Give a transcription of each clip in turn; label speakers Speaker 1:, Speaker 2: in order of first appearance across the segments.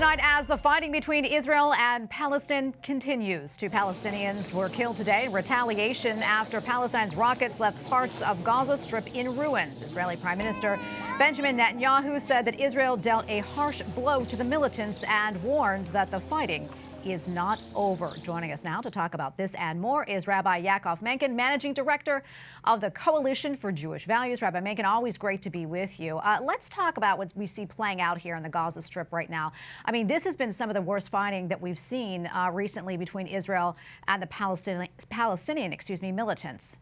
Speaker 1: tonight as the fighting between Israel and Palestine continues. 2 Palestinians were killed today in retaliation after Palestine's rockets left parts of Gaza Strip in ruins. Israeli Prime Minister Benjamin Netanyahu said that Israel dealt a harsh blow to the militants and warned that the fighting is not over. Joining us now to talk about this and more is Rabbi Yaakov Menken, Managing Director of the Coalition for Jewish Values. Rabbi Menken, always great to be with you. Let's talk about what we see playing out here in the Gaza Strip right now. I mean, this has been some of the worst fighting that we've seen recently between Israel and the Palestinian militants.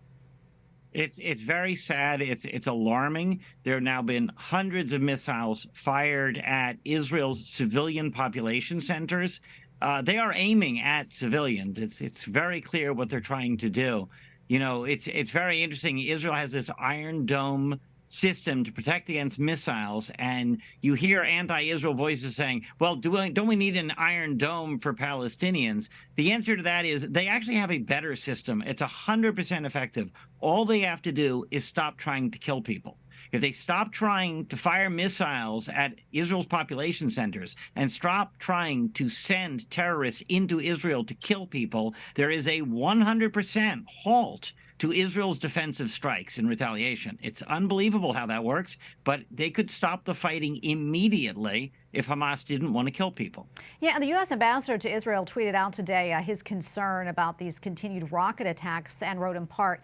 Speaker 2: It's very sad. It's alarming. There have now been hundreds of missiles fired at Israel's civilian population centers. They are aiming at civilians. It's very clear what they're trying to do. You know, it's very interesting. Israel has this Iron Dome system to protect against missiles, and you hear anti-Israel voices saying, well, don't we need an Iron Dome for Palestinians? The answer to that is they actually have a better system. It's 100% effective. All they have to do is stop trying to kill people. If they stop trying to fire missiles at Israel's population centers and stop trying to send terrorists into Israel to kill people, there is a 100% halt to Israel's defensive strikes in retaliation. It's unbelievable how that works, but they could stop the fighting immediately if Hamas didn't want to kill people.
Speaker 1: Yeah, and the U.S. ambassador to Israel tweeted out today his concern about these continued rocket attacks and wrote in part,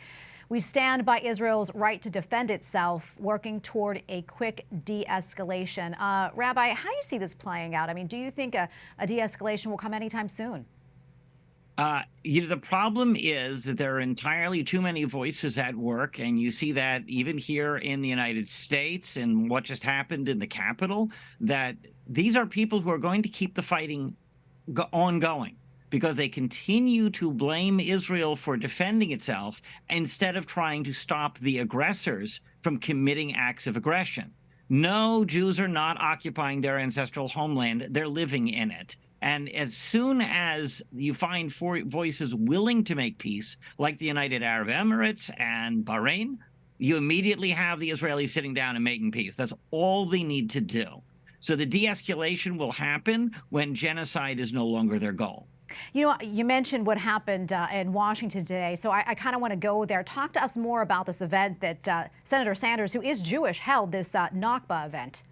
Speaker 1: "We stand by Israel's right to defend itself, working toward a quick de-escalation." Rabbi, how do you see this playing out? I mean, do you think a de-escalation will come anytime soon?
Speaker 2: The problem is that there are entirely too many voices at work, and you see that even here in the United States and what just happened in the Capitol, that these are people who are going to keep the fighting ongoing, because they continue to blame Israel for defending itself instead of trying to stop the aggressors from committing acts of aggression. No, Jews are not occupying their ancestral homeland. They're living in it. And as soon as you find voices willing to make peace, like the United Arab Emirates and Bahrain, you immediately have the Israelis sitting down and making peace. That's all they need to do. So the de-escalation will happen when genocide is no longer their goal.
Speaker 1: You know, you mentioned what happened in Washington today, so I kind of want to go there. Talk to us more about this event that Senator Sanders, who is Jewish, held, this Nakba event.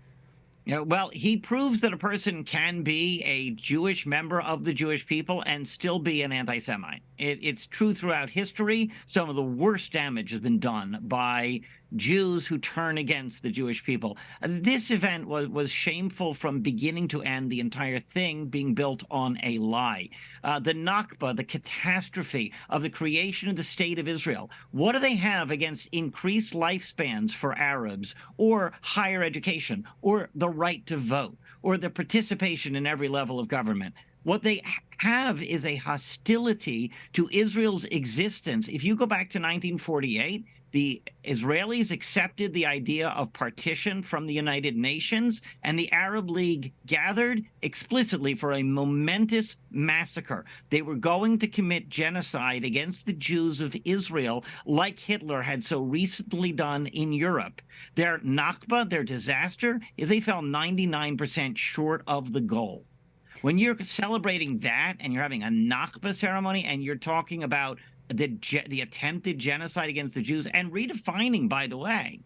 Speaker 2: Yeah, well, he proves that a person can be a Jewish member of the Jewish people and still be an anti-Semite. It's true throughout history. Some of the worst damage has been done by Jews who turn against the Jewish people. This event was shameful from beginning to end, the entire thing being built on a lie. The Nakba, the catastrophe of the creation of the state of Israel. What do they have against increased lifespans for Arabs, or higher education, or the right to vote, or the participation in every level of government? What they have is a hostility to Israel's existence. If you go back to 1948, the Israelis accepted the idea of partition from the United Nations, and the Arab League gathered explicitly for a momentous massacre. They were going to commit genocide against the Jews of Israel, like Hitler had so recently done in Europe. Their Nakba, their disaster, is they fell 99% short of the goal. When you're celebrating that and you're having a Nakba ceremony and you're talking about the attempted genocide against the Jews, and redefining, by the way,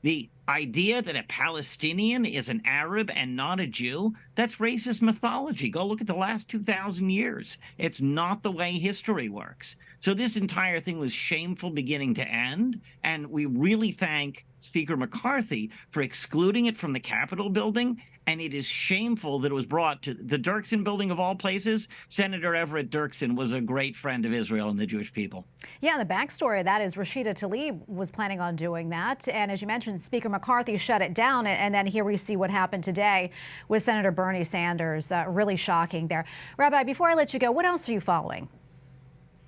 Speaker 2: the idea that a Palestinian is an Arab and not a Jew, that's racist mythology. Go look at the last 2,000 years. It's not the way history works. So this entire thing was shameful beginning to end, and we really thank Speaker McCarthy for excluding it from the Capitol building. And it is shameful that it was brought to the Dirksen building of all places. Senator Everett Dirksen was a great friend of Israel and the Jewish people.
Speaker 1: Yeah, the backstory of that is Rashida Tlaib was planning on doing that. And as you mentioned, Speaker McCarthy shut it down. And then here we see what happened today with Senator Bernie Sanders. Really shocking there. Rabbi, before I let you go, what else are you following?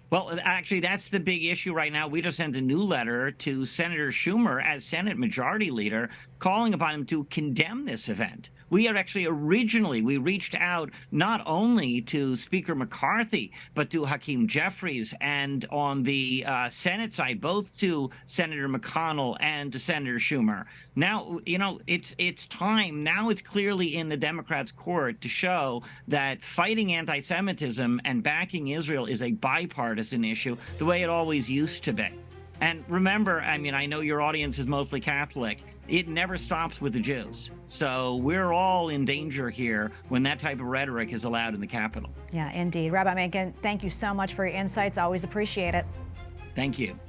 Speaker 2: Well, actually, that's the big issue right now. We just sent a new letter to Senator Schumer as Senate Majority Leader, calling upon him to condemn this event. We had actually originally, we reached out not only to Speaker McCarthy, but to Hakeem Jeffries, and on the Senate side, both to Senator McConnell and to Senator Schumer. Now, it's time. Now it's clearly in the Democrats' court to show that fighting anti-Semitism and backing Israel is a bipartisan issue, the way it always used to be. And remember, I mean, I know your audience is mostly Catholic. It never stops with the Jews. So we're all in danger here when that type of rhetoric is allowed in the Capitol.
Speaker 1: Yeah, indeed. Rabbi Menken, thank you so much for your insights. Always appreciate it.
Speaker 2: Thank you.